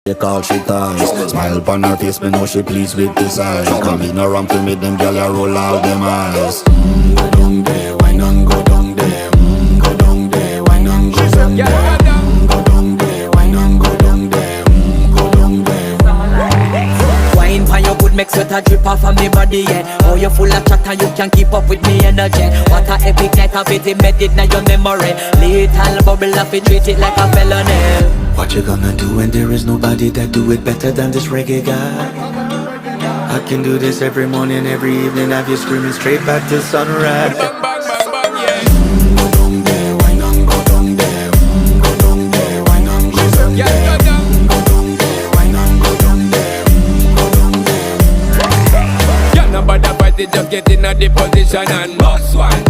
They call she ties. Smile upon her face, me know she pleased with this eyes. Come in around to me, them gyal a roll out them eyes. Go down there, why not go down there? Go down there, why not go down there? Go down there, why not go down there? Go down there. Wine pan your good, make sweat a drip off of me body, yeah. Oh, you full of chatter, you can keep up with me energy. What a epic night of it, embedded in your memory. Little bubble of it, treat it like a felony. What you gonna do when there is nobody that do it better than this reggae guy? I can do this every morning, every evening, have you screaming straight back to sunrise. Bang, bang, bang, bang, yeah. Go down there, why not go down there? Go down there, why not go down there? Yeah, go down. Go down there, why not go down there? Go down there. Yeah, nobody fight it, just get in a the position and